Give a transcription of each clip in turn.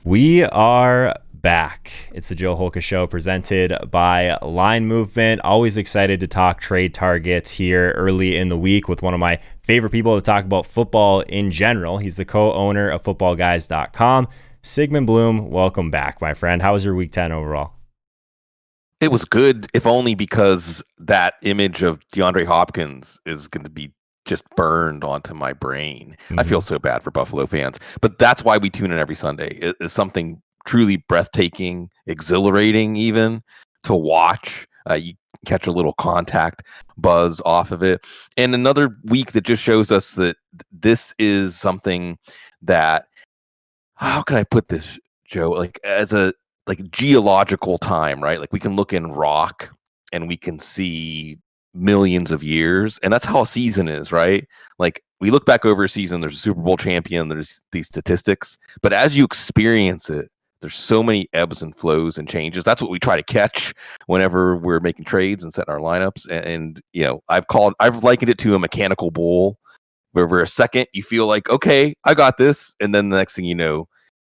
We are back. It's the Joe Holka Show presented by Line Movement. Always excited to talk trade targets here early in the week with one of my favorite people to talk about football in general. He's the co-owner of footballguys.com. Sigmund Bloom, welcome back, my friend. How was your week 10 overall? It was good, if only because that image of DeAndre Hopkins is going to be just burned onto my brain. I feel so bad for Buffalo fans, but that's why we tune in every Sunday. It is something truly breathtaking, exhilarating even to watch. You catch a little contact buzz off of it. And another week that just shows us that this is something that, how can I put this, Joe? Like as a geological time, right? Like we can look in rock and we can see millions of years, and that's how a season is, right? Like we look back over a season, there's a Super Bowl champion, there's these statistics, but as you experience it, there's so many ebbs and flows and changes. That's what we try to catch whenever we're making trades and setting our lineups. And you know, I've likened it to a mechanical bull, where for a second you feel like, okay, I got this, and then the next thing you know,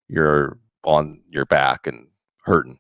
you're on your back and hurting.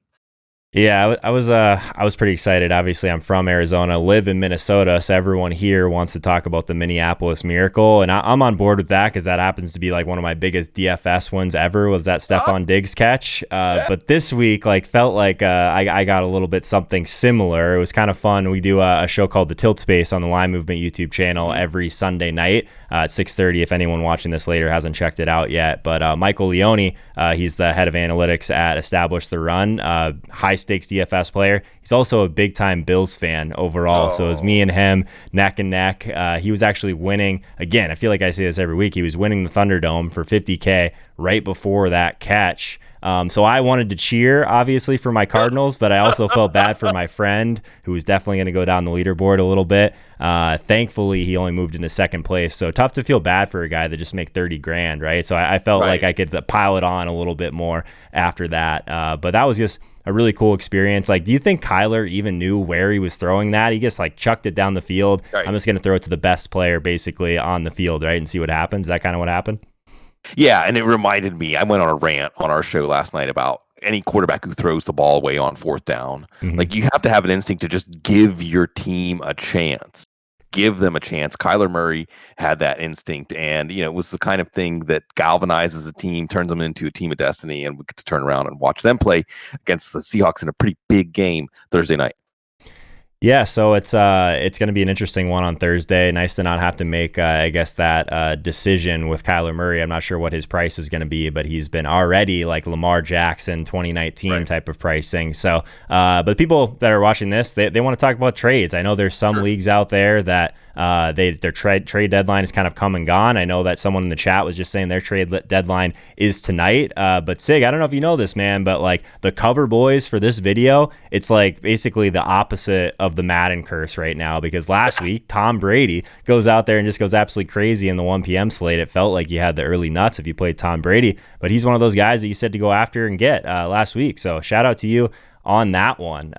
Yeah, I was pretty excited. Obviously, I'm from Arizona, live in Minnesota, so everyone here wants to talk about the Minneapolis Miracle, and I'm on board with that because that happens to be like one of my biggest DFS ones ever. Was that Stephon Diggs catch? But this week, felt like I got a little bit something similar. It was kind of fun. We do a show called The Tilt Space on the Line Movement YouTube channel every Sunday night at 6:30. If anyone watching this later hasn't checked it out yet, but Michael Leone, he's the head of analytics at Establish the Run, high stakes DFS player. He's also a big time Bills fan overall. So it was me and him neck and neck. He was actually winning again. I feel like I say this every week. He was winning the Thunderdome for $50K right before that catch. So I wanted to cheer, obviously, for my Cardinals, but I also felt bad for my friend who was definitely going to go down the leaderboard a little bit. Thankfully, he only moved into second place. So tough to feel bad for a guy that just make 30 grand, right? So I felt like I could pile it on a little bit more after that. But that was just a really cool experience. Like, do you think Kyler even knew where he was throwing that? He just chucked it down the field. Right. I'm just going to throw it to the best player basically on the field, right? And see what happens. Is that kind of what happened? Yeah, and it reminded me, I went on a rant on our show last night about any quarterback who throws the ball away on fourth down. Like, you have to have an instinct to just give your team a chance. Give them a chance. Kyler Murray had that instinct, and it was the kind of thing that galvanizes a team, turns them into a team of destiny, and we get to turn around and watch them play against the Seahawks in a pretty big game Thursday night. Yeah, so it's going to be an interesting one on Thursday. Nice to not have to make, that decision with Kyler Murray. I'm not sure what his price is going to be, but he's been already like Lamar Jackson 2019 type of pricing. So, but people that are watching this, they want to talk about trades. I know there's some leagues out there that their trade deadline is kind of come and gone. I know that someone in the chat was just saying their trade deadline is tonight. But Sig, I don't know if you know this, man, but like the cover boys for this video, it's like basically the opposite of the Madden curse right now, because last week Tom Brady goes out there and just goes absolutely crazy in the 1 p.m. slate. It felt like you had the early nuts if you played Tom Brady, but he's one of those guys that you said to go after and get last week. So shout out to you on that one.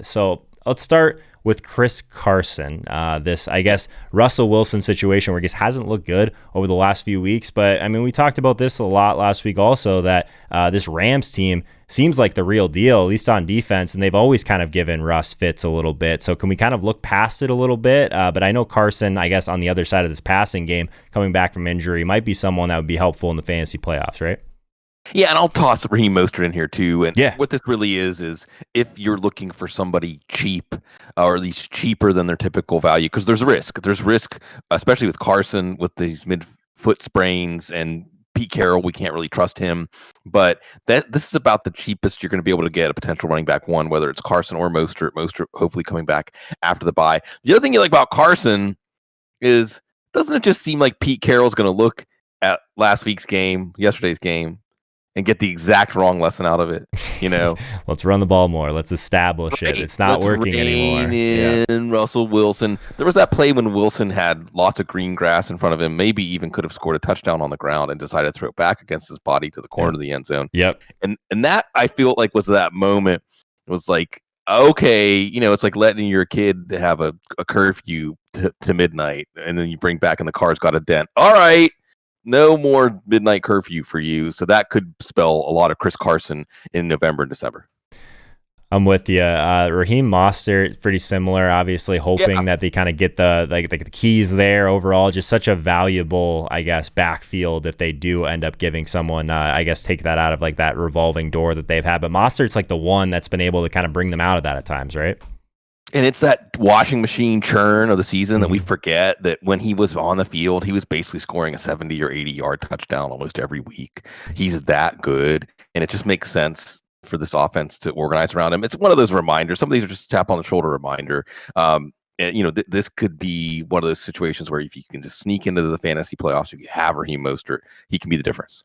So let's start with Chris Carson. This, I guess, Russell Wilson situation where he just hasn't looked good over the last few weeks. But I mean, we talked about this a lot last week also, that this Rams team seems like the real deal, at least on defense, and they've always kind of given Russ fits a little bit. So can we kind of look past it a little bit? But I know Carson, I guess, on the other side of this passing game, coming back from injury, might be someone that would be helpful in the fantasy playoffs, right? Yeah, and I'll toss Raheem Mostert in here too. And what this really is if you're looking for somebody cheap, or at least cheaper than their typical value, because there's risk. There's risk, especially with Carson, with these mid-foot sprains, and Pete Carroll, we can't really trust him. But this is about the cheapest you're going to be able to get a potential running back one, whether it's Carson or Mostert. Mostert hopefully coming back after the bye. The other thing you like about Carson is, doesn't it just seem like Pete Carroll's going to look at last week's game, yesterday's game, and get the exact wrong lesson out of it, Let's run the ball more. Let's establish it. It's not working anymore. In Russell Wilson. There was that play when Wilson had lots of green grass in front of him, maybe even could have scored a touchdown on the ground, and decided to throw it back against his body to the corner of the end zone. Yep. And that, I feel like, was that moment. It was like, okay, it's like letting your kid have a curfew to midnight, and then you bring back and the car's got a dent. All right, no more midnight curfew for you. So that could spell a lot of Chris Carson in November and December. I'm with you. Raheem Moss, pretty similar. Obviously, hoping that they kind of get the keys there overall. Just such a valuable, I guess, backfield if they do end up giving someone, I guess, take that out of like that revolving door that they've had. But Mostert's like the one that's been able to kind of bring them out of that at times, right? And it's that washing machine churn of the season that we forget that when he was on the field, he was basically scoring a 70 or 80 yard touchdown almost every week. He's that good. And it just makes sense for this offense to organize around him. It's one of those reminders. Some of these are just tap on the shoulder reminder. And, this could be one of those situations where if you can just sneak into the fantasy playoffs, if you have Raheem Mostert, he can be the difference.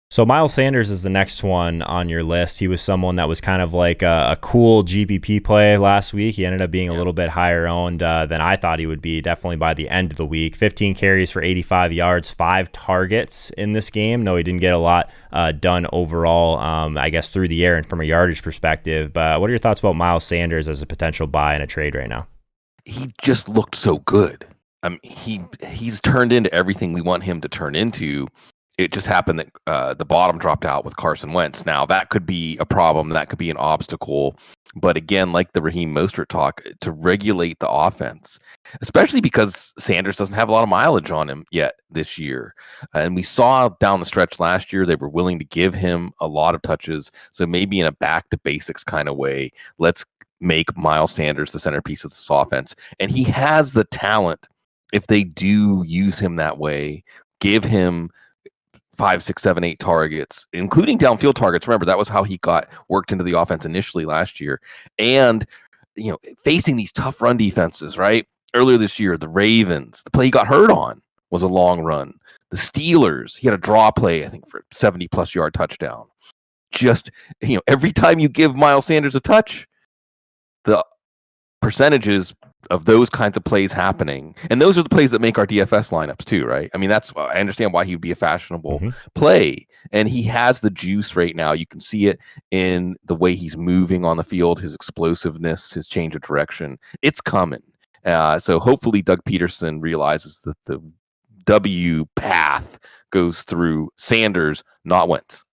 So Miles Sanders is the next one on your list. He was someone that was kind of like a cool GPP play last week. He ended up being a little bit higher owned than I thought he would be, definitely by the end of the week. 15 carries for 85 yards, 5 targets in this game. No, he didn't get a lot done overall, I guess, through the air and from a yardage perspective. But what are your thoughts about Miles Sanders as a potential buy in a trade right now? He just looked so good. He's turned into everything we want him to turn into. It just happened that the bottom dropped out with Carson Wentz. Now, that could be a problem. That could be an obstacle. But again, like the Raheem Mostert talk, to regulate the offense, especially because Sanders doesn't have a lot of mileage on him yet this year. And we saw down the stretch last year, they were willing to give him a lot of touches. So maybe in a back to basics kind of way, let's make Miles Sanders the centerpiece of this offense. And he has the talent, if they do use him that way, give him 5, 6, 7, 8 targets, including downfield targets. Remember, that was how he got worked into the offense initially last year. And, facing these tough run defenses, right? Earlier this year, the Ravens, the play he got hurt on was a long run. The Steelers, he had a draw play, I think, for 70-plus yard touchdown. Just, every time you give Miles Sanders a touch, the percentages of those kinds of plays happening, and those are the plays that make our DFS lineups too, right? I mean, I understand why he would be a fashionable play, and he has the juice right now. You can see it in the way he's moving on the field, his explosiveness, his change of direction. It's coming. So hopefully Doug Peterson realizes that the W path goes through Sanders, not Wentz.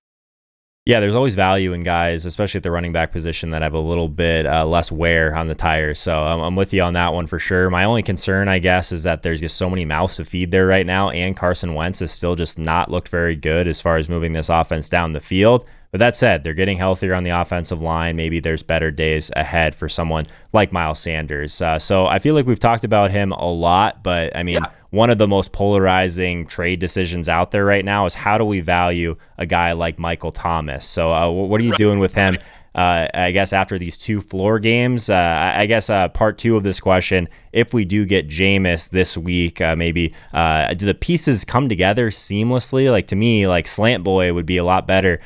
Yeah, there's always value in guys, especially at the running back position, that have a little bit less wear on the tires. So I'm with you on that one for sure. My only concern, I guess, is that there's just so many mouths to feed there right now, and Carson Wentz has still just not looked very good as far as moving this offense down the field. But that said, they're getting healthier on the offensive line. Maybe there's better days ahead for someone like Miles Sanders. So I feel like we've talked about him a lot, but I mean, one of the most polarizing trade decisions out there right now is how do we value a guy like Michael Thomas? So what are you doing with him? I guess after these 2 floor games, I guess part 2 of this question, if we do get Jameis this week, maybe do the pieces come together seamlessly? Like, to me, like Slant Boy would be a lot better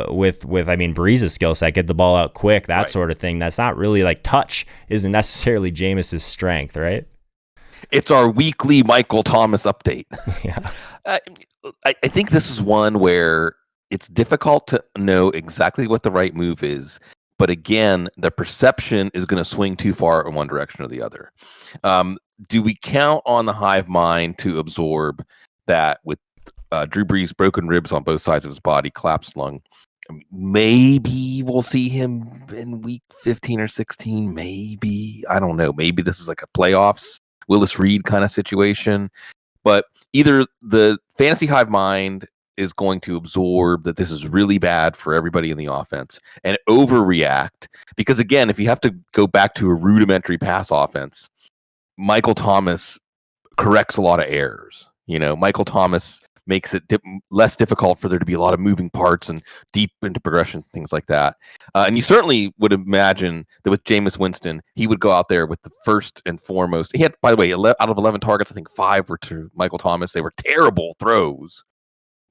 with Breeze's skill set, get the ball out quick, that sort of thing. That's not really like touch isn't necessarily Jameis's strength, right? It's our weekly Michael Thomas update. Yeah. I think this is one where it's difficult to know exactly what the right move is. But again, the perception is going to swing too far in one direction or the other. Do we count on the hive mind to absorb that with Drew Brees' broken ribs on both sides of his body, collapsed lung? Maybe we'll see him in week 15 or 16. Maybe. I don't know. Maybe this is like a playoffs Willis Reed kind of situation. But either the fantasy hive mind is going to absorb that this is really bad for everybody in the offense and overreact. Because again, if you have to go back to a rudimentary pass offense, Michael Thomas corrects a lot of errors. Michael Thomas makes it less difficult for there to be a lot of moving parts and deep into progressions, things like that. And you certainly would imagine that with Jameis Winston, he would go out there with the first and foremost. He had, by the way, out of 11 targets, I think 5 were to Michael Thomas. They were terrible throws.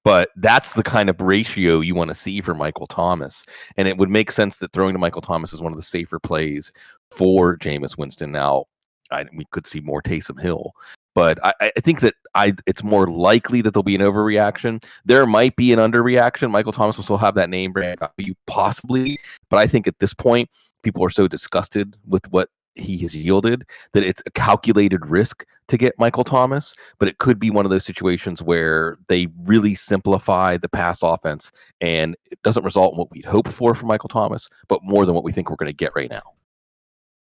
But that's the kind of ratio you want to see for Michael Thomas. And it would make sense that throwing to Michael Thomas is one of the safer plays for Jameis Winston. Now, we could see more Taysom Hill. But I think that it's more likely that there'll be an overreaction. There might be an underreaction. Michael Thomas will still have that name brand value, possibly. But I think at this point, people are so disgusted with what he has yielded, that it's a calculated risk to get Michael Thomas, but it could be one of those situations where they really simplify the pass offense and it doesn't result in what we'd hope for Michael Thomas, but more than what we think we're going to get right now.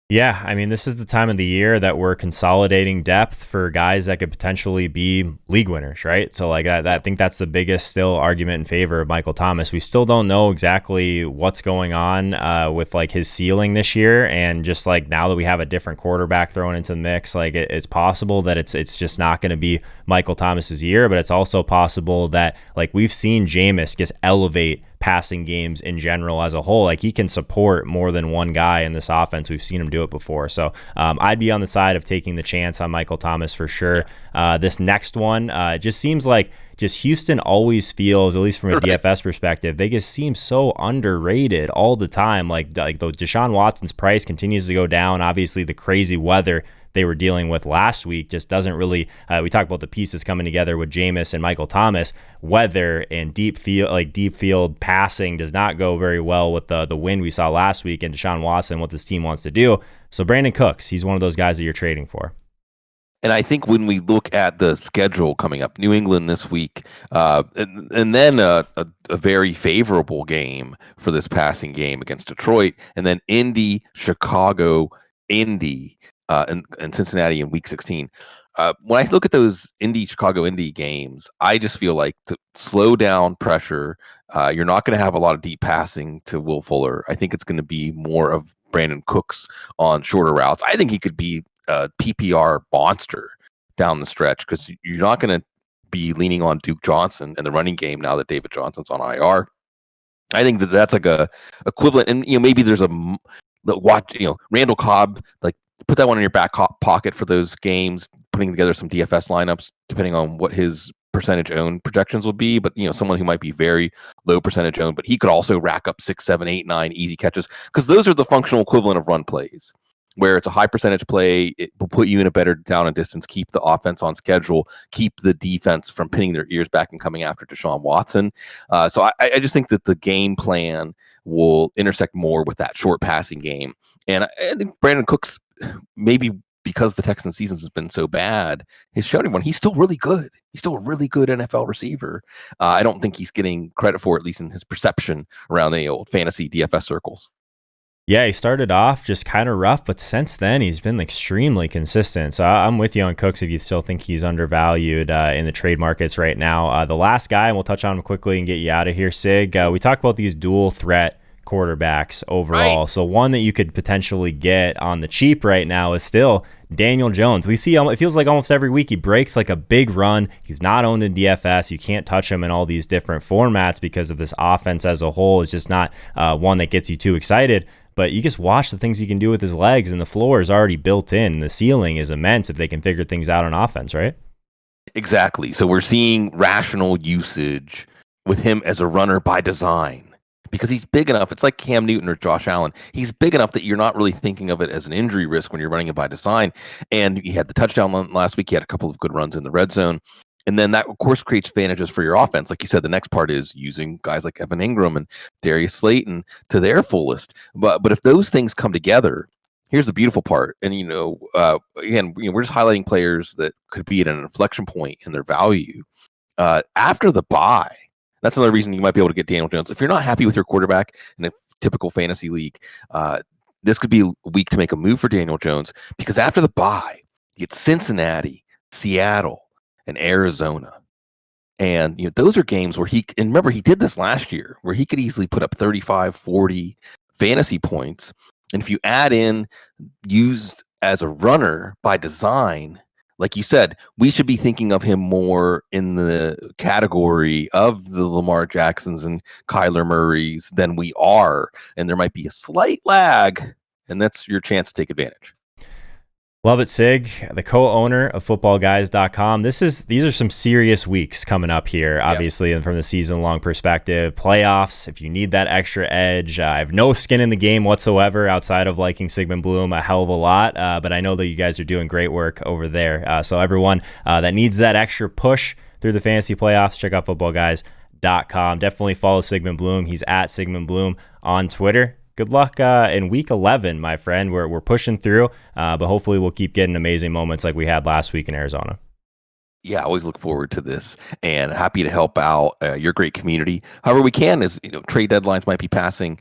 Yeah, I mean, this is the time of the year that we're consolidating depth for guys that could potentially be league winners, right? So like I think that's the biggest still argument in favor of Michael Thomas. We still don't know exactly what's going on with like his ceiling this year, and just like now that we have a different quarterback thrown into the mix, like it's possible that it's just not going to be Michael Thomas's year, but it's also possible that like we've seen Jameis just elevate passing games in general as a whole. Like he can support more than one guy in this offense. We've seen him do it before. So I'd be on the side of taking the chance on Michael Thomas for sure. This next one, it just seems like just Houston always feels, at least from a DFS perspective, they just seem so underrated all the time. Like though Deshaun Watson's price continues to go down. Obviously the crazy weather they were dealing with last week just doesn't really we talked about the pieces coming together with Jameis and Michael Thomas. Weather and deep field passing does not go very well with the win we saw last week, and Deshaun Watson, what this team wants to do. So Brandon Cooks, he's one of those guys that you're trading for. And I think when we look at the schedule coming up, New England this week, and then a very favorable game for this passing game against Detroit, and then Indy, Chicago, Indy, and Cincinnati in Week 16. When I look at those Chicago games, I just feel like to slow down pressure, you're not going to have a lot of deep passing to Will Fuller. I think it's going to be more of Brandon Cooks on shorter routes. I think he could be a PPR monster down the stretch because you're not going to be leaning on Duke Johnson in the running game now that David Johnson's on IR. I think that's like a equivalent, and maybe there's Randall Cobb, like put that one in your back pocket for those games, putting together some DFS lineups depending on what his percentage owned projections will be. But someone who might be very low percentage owned, but he could also rack up 6, 7, 8, 9 easy catches because those are the functional equivalent of run plays, where it's a high percentage play. It will put you in a better down and distance, keep the offense on schedule, keep the defense from pinning their ears back and coming after Deshaun Watson. So I just think that the game plan will intersect more with that short passing game. And I think Brandon Cooks, maybe because the Texans season has been so bad, has shown everyone he's still really good. He's still a really good NFL receiver. I don't think he's getting credit for, at least in his perception around the old fantasy DFS circles. Yeah, he started off just kind of rough, but since then he's been extremely consistent. So I'm with you on Cooks if you still think he's undervalued in the trade markets right now. The last guy, and we'll touch on him quickly and get you out of here, Sig. We talk about these dual threat quarterbacks overall. Right. So one that you could potentially get on the cheap right now is still Daniel Jones. We see it feels like almost every week he breaks like a big run. He's not owned in DFS. You can't touch him in all these different formats because of this offense as a whole is just not one that gets you too excited. But you just watch the things he can do with his legs, and the floor is already built in. The ceiling is immense if they can figure things out on offense, right? Exactly. So we're seeing rational usage with him as a runner by design because he's big enough. It's like Cam Newton or Josh Allen. He's big enough that you're not really thinking of it as an injury risk when you're running it by design. And he had the touchdown last week. He had a couple of good runs in the red zone. And then that, of course, creates advantages for your offense. Like you said, the next part is using guys like Evan Ingram and Darius Slayton to their fullest. But if those things come together, here's the beautiful part. And, again, we're just highlighting players that could be at an inflection point in their value. After the bye, that's another reason you might be able to get Daniel Jones. If you're not happy with your quarterback in a typical fantasy league, this could be a week to make a move for Daniel Jones because after the bye, you get Cincinnati, Seattle, and Arizona. And those are games where and remember he did this last year, where he could easily put up 35, 40 fantasy points. And if you add in used as a runner by design, like you said, we should be thinking of him more in the category of the Lamar Jacksons and Kyler Murrays than we are. And there might be a slight lag, and that's your chance to take advantage. Love it, Sig, the co-owner of footballguys.com. These are some serious weeks coming up here, obviously, and from the season-long perspective. Playoffs, if you need that extra edge. I have no skin in the game whatsoever outside of liking Sigmund Bloom a hell of a lot, but I know that you guys are doing great work over there. So everyone that needs that extra push through the fantasy playoffs, check out footballguys.com. Definitely follow Sigmund Bloom. He's at Sigmund Bloom on Twitter. good luck in week 11, my friend. We're pushing through, but hopefully we'll keep getting amazing moments like we had last week in Arizona. Yeah, I always look forward to this and happy to help out your great community. However we can, as trade deadlines might be passing.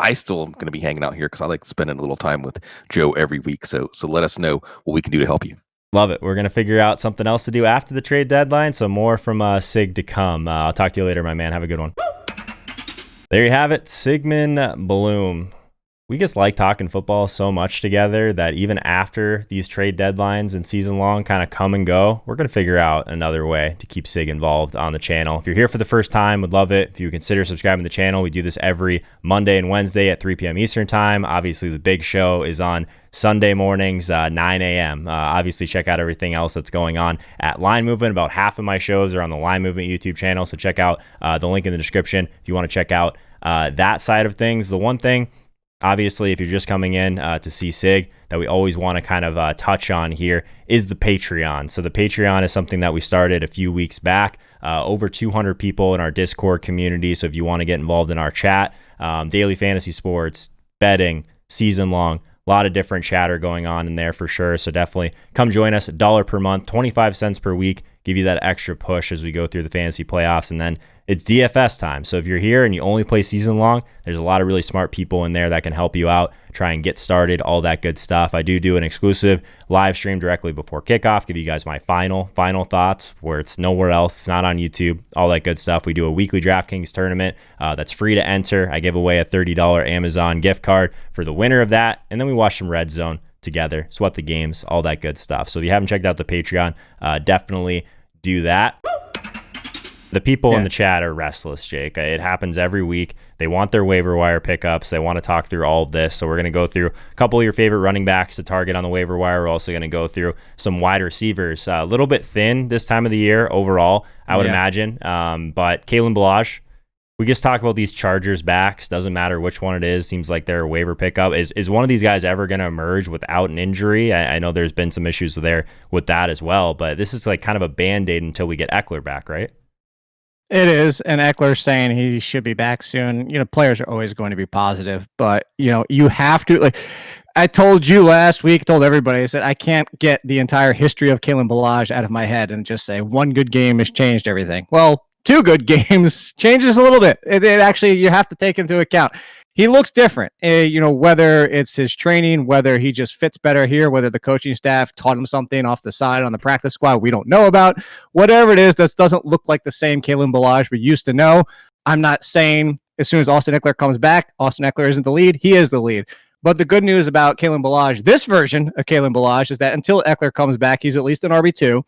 I still am going to be hanging out here because I like spending a little time with Joe every week. So let us know what we can do to help you. Love it. We're going to figure out something else to do after the trade deadline. So more from Sig to come. I'll talk to you later, my man. Have a good one. There you have it. Sigmund Bloom. We just like talking football so much together that even after these trade deadlines and season long kind of come and go, we're going to figure out another way to keep Sig involved on the channel. If you're here for the first time, would love it if you consider subscribing to the channel. We do this every Monday and Wednesday at 3 p.m. Eastern time. Obviously, the big show is on Sunday mornings, 9 a.m. Obviously, check out everything else that's going on at Line Movement. About half of my shows are on the Line Movement YouTube channel, so check out the link in the description if you want to check out that side of things. The one thing, obviously, if you're just coming in to see Sig, that we always want to kind of touch on here is the Patreon. So the Patreon is something that we started a few weeks back. Over 200 people in our Discord community. So if you want to get involved in our chat, daily fantasy sports, betting, season long, a lot of different chatter going on in there for sure. So definitely come join us. $1 per month, 25 cents per week. Give you that extra push as we go through the fantasy playoffs. And then it's DFS time. So if you're here and you only play season long, there's a lot of really smart people in there that can help you out, try and get started, all that good stuff. I do an exclusive live stream directly before kickoff, give you guys my final thoughts where it's nowhere else. It's not on YouTube, all that good stuff. We do a weekly DraftKings tournament that's free to enter. I give away a $30 Amazon gift card for the winner of that. And then we watch some Red Zone together, sweat the games, all that good stuff. So if you haven't checked out the Patreon, definitely do that. The people in the chat are restless, Jake. It happens every week. They want their waiver wire pickups. They want to talk through all of this. So we're going to go through a couple of your favorite running backs to target on the waiver wire. We're also going to go through some wide receivers. A little bit thin this time of the year overall, I would imagine. But Keelan Cole, we just talk about these Chargers backs. Doesn't matter which one it is. Seems like they're a waiver pickup. Is one of these guys ever going to emerge without an injury? I know there's been some issues there with that as well. But this is like kind of a Band-Aid until we get Eckler back, right? It is, and Eckler's saying he should be back soon. Players are always going to be positive, but you have to, like I told you last week, told everybody, I said I can't get the entire history of Keelan Cole out of my head and just say one good game has changed everything. Well, 2 good games changes a little bit. It actually, you have to take into account. He looks different, whether it's his training, whether he just fits better here, whether the coaching staff taught him something off the side on the practice squad we don't know about. Whatever it is, that doesn't look like the same Keelan Cole we used to know. I'm not saying as soon as Austin Eckler comes back, Austin Eckler isn't the lead. He is the lead. But the good news about Keelan Cole, this version of Keelan Cole, is that until Eckler comes back, he's at least an RB2.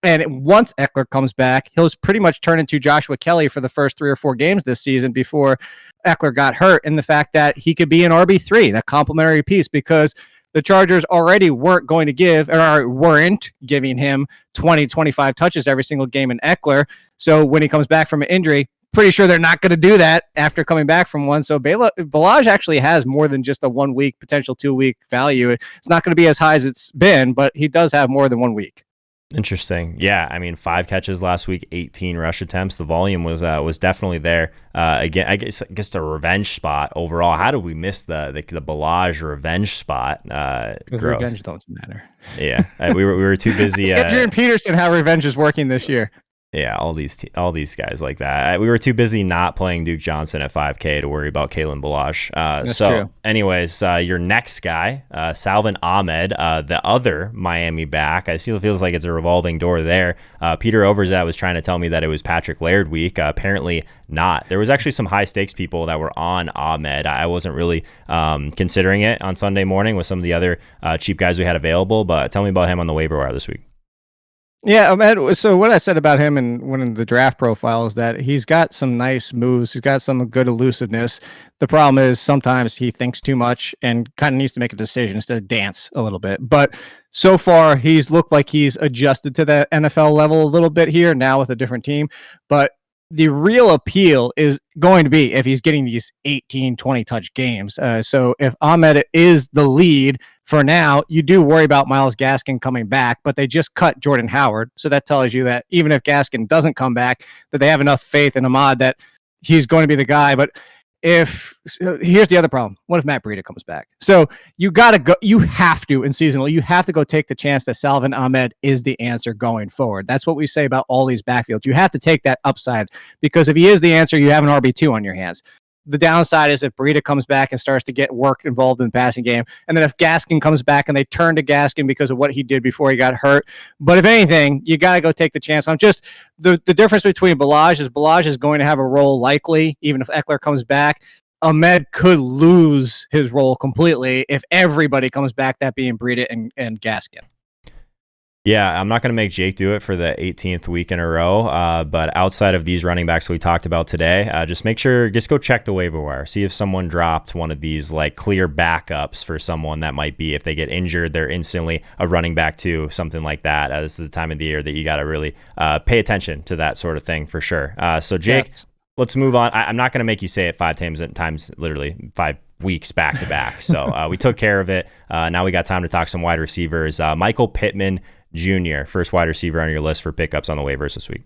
And once Eckler comes back, he'll pretty much turn into Joshua Kelly for the first 3 or 4 games this season before Eckler got hurt. And the fact that he could be an RB3, that complementary piece, because the Chargers already weren't giving him 20, 25 touches every single game in Eckler. So when he comes back from an injury, pretty sure they're not going to do that after coming back from one. So Balaj actually has more than just a 1 week, potential 2 week value. It's not going to be as high as it's been, but he does have more than 1 week. Interesting. Yeah, I mean, 5 catches last week, 18 rush attempts. The volume was definitely there. Again, I guess the revenge spot overall. How did we miss the Balaj revenge spot? Revenge don't matter. Yeah, we were too busy. Adrian Peterson, how revenge is working this year. Yeah, all these guys like that. We were too busy not playing Duke Johnson at 5K to worry about Keelan Cole. So, true. Anyways, your next guy, Salvin Ahmed, the other Miami back. I still feels like it's a revolving door there. Peter Overzet was trying to tell me that it was Patrick Laird week. Apparently not. There was actually some high stakes people that were on Ahmed. I wasn't really considering it on Sunday morning with some of the other cheap guys we had available. But tell me about him on the waiver wire this week. Yeah, Ahmed, so what I said about him in one of the draft profiles is that he's got some nice moves. He's got some good elusiveness. The problem is sometimes he thinks too much and kind of needs to make a decision instead of dance a little bit. But so far, he's looked like he's adjusted to the NFL level a little bit here now with a different team. But the real appeal is going to be if he's getting these 18, 20 touch games. So if Ahmed is the lead for now, you do worry about Myles Gaskin coming back, but they just cut Jordan Howard. So that tells you that even if Gaskin doesn't come back, that they have enough faith in Ahmed that he's going to be the guy. But here's the other problem. What if Matt Breida comes back? So you got to go. You have to in seasonal. You have to go take the chance that Salvin Ahmed is the answer going forward. That's what we say about all these backfields. You have to take that upside because if he is the answer, you have an RB2 on your hands. The downside is if Breida comes back and starts to get work involved in the passing game, and then if Gaskin comes back and they turn to Gaskin because of what he did before he got hurt. But if anything, you got to go take the chance. I'm just the difference between Balaj is going to have a role likely, even if Eckler comes back. Ahmed could lose his role completely if everybody comes back, that being Breida and Gaskin. Yeah, I'm not going to make Jake do it for the 18th week in a row, but outside of these running backs we talked about today, just go check the waiver wire. See if someone dropped one of these like clear backups for someone that might be, if they get injured, they're instantly a running back too, something like that. This is the time of the year that you got to really pay attention to that sort of thing for sure. So Jake, let's move on. I'm not going to make you say it 5 times, literally 5 weeks back to back. So we took care of it. Now we got time to talk some wide receivers. Michael Pittman Jr., first wide receiver on your list for pickups on the waivers this week.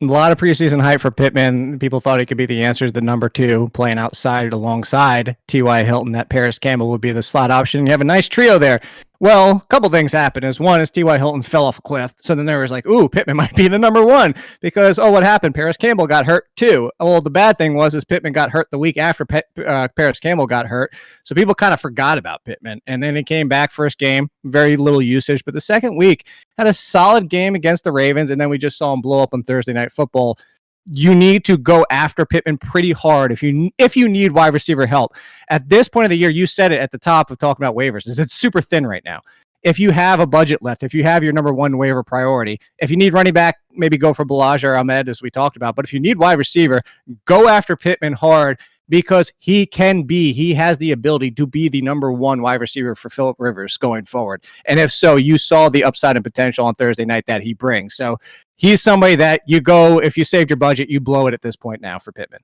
A lot of preseason hype for Pittman. People thought he could be the answer to the number 2, playing outside alongside T.Y. Hilton. That Paris Campbell would be the slot option. You have a nice trio there. Well, a couple things happened. One is T.Y. Hilton fell off a cliff. So then there was like, ooh, Pittman might be the number 1 because, what happened? Paris Campbell got hurt too. Well, the bad thing is Pittman got hurt the week after Paris Campbell got hurt. So people kind of forgot about Pittman. And then he came back first game, very little usage. But the second week had a solid game against the Ravens. And then we just saw him blow up on Thursday Night Football. You need to go after Pittman pretty hard if you need wide receiver help. At this point of the year, you said it at the top of talking about waivers, is it's super thin right now. If you have a budget left, if you have your number 1 waiver priority, if you need running back, maybe go for Balaj or Ahmed, as we talked about. But if you need wide receiver, go after Pittman hard because he has the ability to be the number 1 wide receiver for Phillip Rivers going forward. And if so, you saw the upside and potential on Thursday night that he brings. So he's somebody that you go, if you saved your budget, you blow it at this point now for Pittman.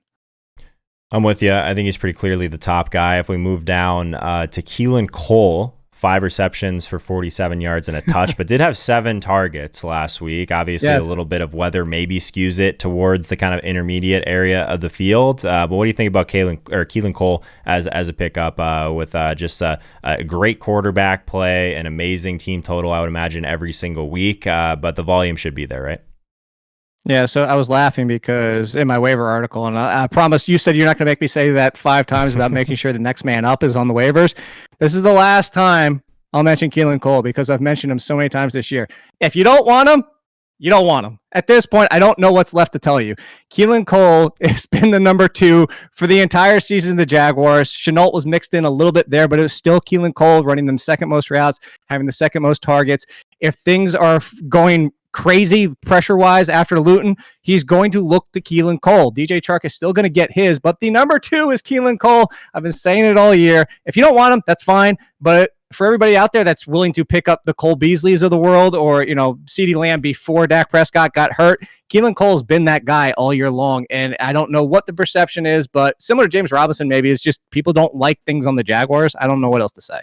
I'm with you. I think he's pretty clearly the top guy. If we move down to Keelan Cole, 5 receptions for 47 yards and a touch, but did have 7 targets last week. Obviously, a little bit of weather maybe skews it towards the kind of intermediate area of the field. But what do you think about Keelan Cole as a pickup with just a great quarterback play, an amazing team total, I would imagine, every single week, but the volume should be there, right? Yeah, so I was laughing because in my waiver article, and I promise you said you're not going to make me say that 5 times about making sure the next man up is on the waivers. This is the last time I'll mention Keelan Cole because I've mentioned him so many times this year. If you don't want him, you don't want him. At this point, I don't know what's left to tell you. Keelan Cole has been the number 2 for the entire season of the Jaguars. Shenault was mixed in a little bit there, but it was still Keelan Cole running the second most routes, having the second most targets. If things are going crazy pressure-wise after Luton, he's going to look to Keelan Cole. DJ Chark is still going to get his, but the number 2 is Keelan Cole. I've been saying it all year. If you don't want him, that's fine, but for everybody out there that's willing to pick up the Cole Beasleys of the world or, CeeDee Lamb before Dak Prescott got hurt, Keelan Cole's been that guy all year long, and I don't know what the perception is, but similar to James Robinson maybe, is just people don't like things on the Jaguars. I don't know what else to say.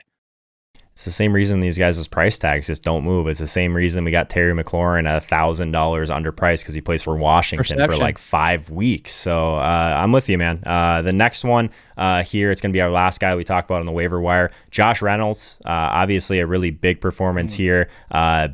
It's the same reason these guys' price tags just don't move. It's the same reason we got Terry McLaurin at $1,000 underpriced because he plays for Washington for like 5 weeks. So I'm with you, man. The next one here, it's going to be our last guy we talked about on the waiver wire, Josh Reynolds. Obviously a really big performance here.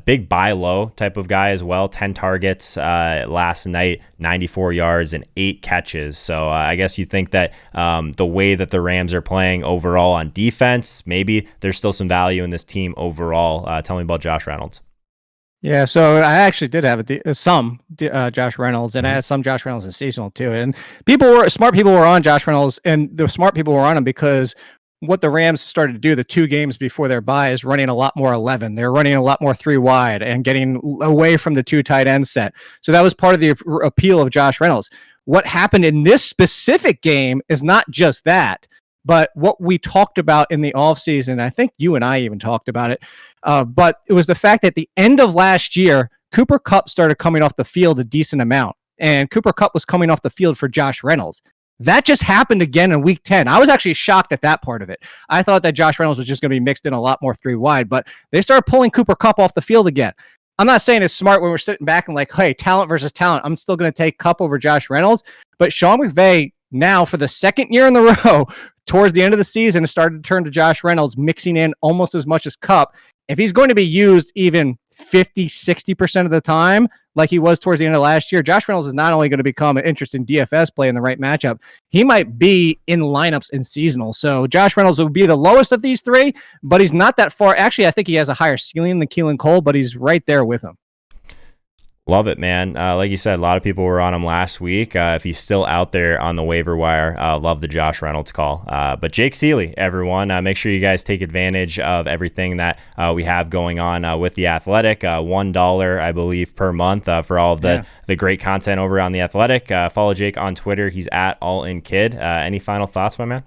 Big buy low type of guy as well. 10 targets last night, 94 yards and 8 catches. So I guess you think that the way that the Rams are playing overall on defense, maybe there's still some value in this team overall. Tell me about Josh Reynolds. Yeah, so I actually did have some Josh Reynolds, and I had some Josh Reynolds in seasonal too. And smart people were on Josh Reynolds, and the smart people were on him because what the Rams started to do the 2 games before their bye is running a lot more 11. They're running a lot more 3 wide and getting away from the 2 tight end set. So that was part of the appeal of Josh Reynolds. What happened in this specific game is not just that, but what we talked about in the offseason, I think you and I even talked about it, but it was the fact that at the end of last year, Cooper Kupp started coming off the field a decent amount, and Cooper Kupp was coming off the field for Josh Reynolds. That just happened again in week 10. I was actually shocked at that part of it. I thought that Josh Reynolds was just going to be mixed in a lot more 3 wide, but they started pulling Cooper Kupp off the field again. I'm not saying it's smart when we're sitting back and like, hey, talent versus talent. I'm still going to take Kupp over Josh Reynolds, but Sean McVay Now, for the second year in a row, towards the end of the season, it started to turn to Josh Reynolds, mixing in almost as much as Kupp. If he's going to be used even 50, 60% of the time, like he was towards the end of last year, Josh Reynolds is not only going to become an interesting DFS play in the right matchup, he might be in lineups in seasonal. So Josh Reynolds will be the lowest of these three, but he's not that far. Actually, I think he has a higher ceiling than Keelan Cole, but he's right there with him. Love it, man. Like you said, a lot of people were on him last week. If he's still out there on the waiver wire, love the Josh Reynolds call. But Jake Seeley, everyone, make sure you guys take advantage of everything that we have going on with The Athletic. $1, I believe, per month for all of the great content over on The Athletic. Follow Jake on Twitter. He's at AllInKid. Any final thoughts, my man?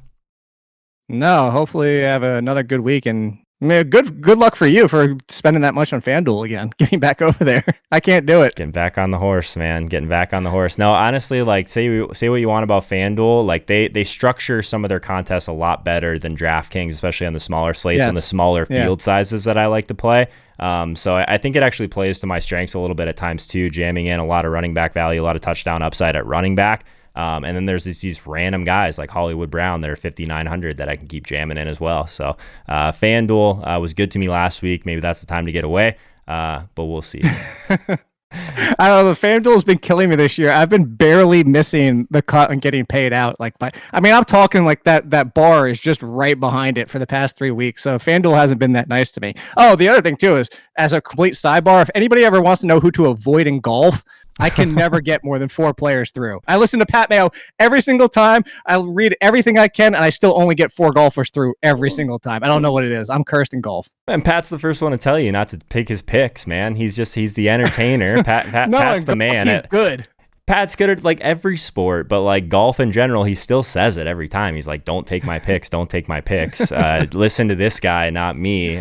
No, hopefully you have another good week, and I mean, good luck for you for spending that much on FanDuel again, getting back over there. I can't do it. Getting back on the horse, man. Getting back on the horse. No, honestly, like say what you want about FanDuel. Like they structure some of their contests a lot better than DraftKings, especially on the smaller slates and the smaller field sizes that I like to play. So I think it actually plays to my strengths a little bit at times too, jamming in a lot of running back value, a lot of touchdown upside at running back. And then there's these random guys like Hollywood Brown that are 5,900 that I can keep jamming in as well. So FanDuel was good to me last week. Maybe that's the time to get away, but we'll see. I don't know. The FanDuel has been killing me this year. I've been barely missing the cut and getting paid out. I'm talking like that bar is just right behind it for the past 3 weeks. So FanDuel hasn't been that nice to me. Oh, the other thing too is, as a complete sidebar, if anybody ever wants to know who to avoid in golf, I can never get more than 4 players through. I listen to Pat Mayo every single time. I read everything I can, and I still only get 4 golfers through every single time. I don't know what it is. I'm cursed in golf. And Pat's the first one to tell you not to pick his picks, man. He's the entertainer. Pat's the man. He's good. Pat's good at like every sport, but like golf in general, he still says it every time. He's like, don't take my picks. Don't take my picks. Listen to this guy, not me.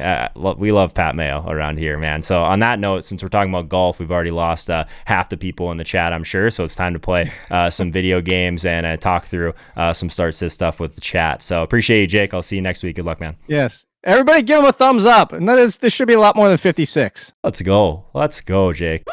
We love Pat Mayo around here, man. So on that note, since we're talking about golf, we've already lost half the people in the chat, I'm sure. So it's time to play some video games and talk through some start-sit stuff with the chat. So appreciate you, Jake. I'll see you next week. Good luck, man. Yes. Everybody give him a thumbs up. And this should be a lot more than 56. Let's go, Jake.